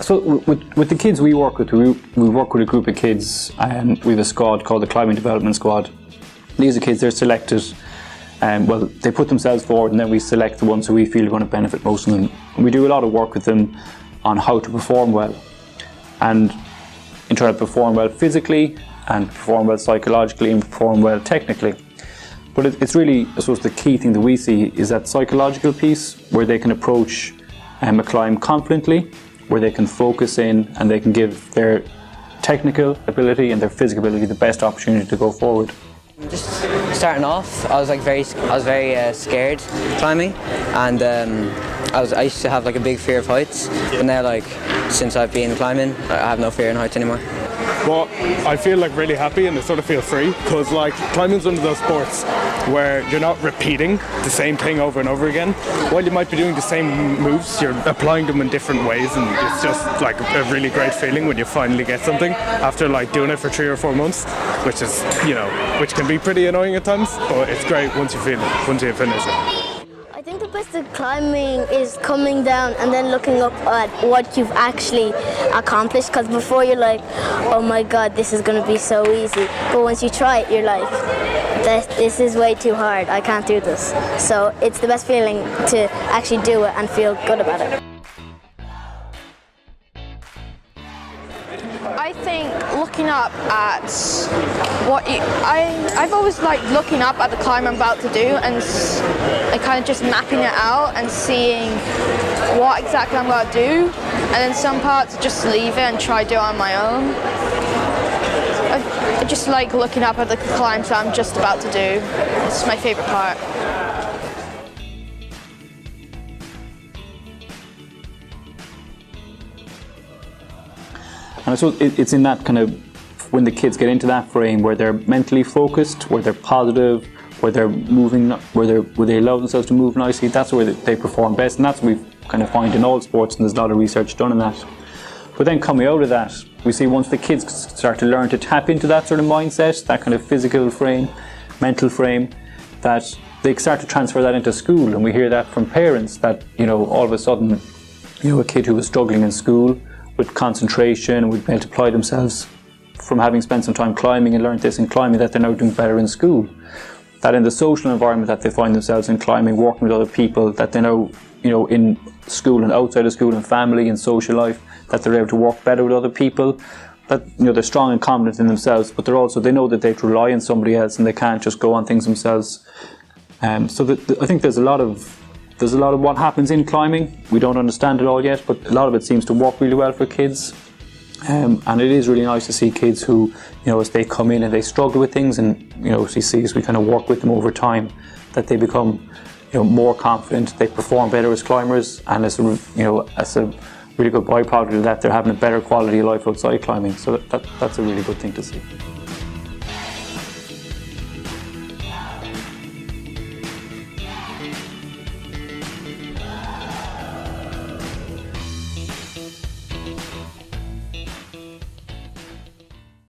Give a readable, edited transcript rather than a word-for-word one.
So with the kids we work with a group of kids. We have a squad called the Climbing Development Squad. These are kids, they're selected. Well, they put themselves forward and then we select the ones who we feel are going to benefit most from them. And we do a lot of work with them on how to perform well. And in trying to perform well physically and perform well psychologically and perform well technically. But it's really, I suppose, the key thing that we see is that psychological piece where they can approach a climb confidently, where they can focus in and they can give their technical ability and their physical ability the best opportunity to go forward. Just starting off, I was very scared climbing, and I used to have like a big fear of heights, but now since I've been climbing, I have no fear in heights anymore. Well, I feel really happy and I sort of feel free because climbing's one of those sports where you're not repeating the same thing over and over again. While you might be doing the same moves, you're applying them in different ways, and it's just a really great feeling when you finally get something after doing it for 3 or 4 months, which is, which can be pretty annoying at times, but it's great once you feel it, once you finish it. I think the best of climbing is coming down and then looking up at what you've actually accomplished, because before you're like, oh my god, this is going to be so easy, but once you try it, you're like, this is way too hard, I can't do this. So it's the best feeling to actually do it and feel good about it. I think looking up at I've always liked looking up at the climb I'm about to do and kind of just mapping it out and seeing what exactly I'm going to do, and then some parts just leave it and try to do it on my own. I just like looking up at the climbs that I'm just about to do. It's my favourite part. And I suppose it's in that kind of, when the kids get into that frame where they're mentally focused, where they're positive, where they're moving, where they allow themselves to move nicely, that's where they perform best. And that's what we kind of find in all sports, and there's a lot of research done on that. But then coming out of that, we see once the kids start to learn to tap into that sort of mindset, that kind of physical frame, mental frame, that they start to transfer that into school. And we hear that from parents that, all of a sudden, a kid who was struggling in school with concentration, would multiply themselves from having spent some time climbing and learned this in climbing, that they're now doing better in school. That in the social environment that they find themselves in climbing, working with other people, that they know, in school and outside of school and family and social life, that they're able to work better with other people, that they're strong and confident in themselves, but they know that they have to rely on somebody else and they can't just go on things themselves. So I think there's a lot of what happens in climbing. We don't understand it all yet, but a lot of it seems to work really well for kids. And it is really nice to see kids who, as they come in and they struggle with things, and as we kind of work with them over time, that they become, more confident, they perform better as climbers, and as a really good byproduct of that, they're having a better quality of life outside climbing. So that's a really good thing to see.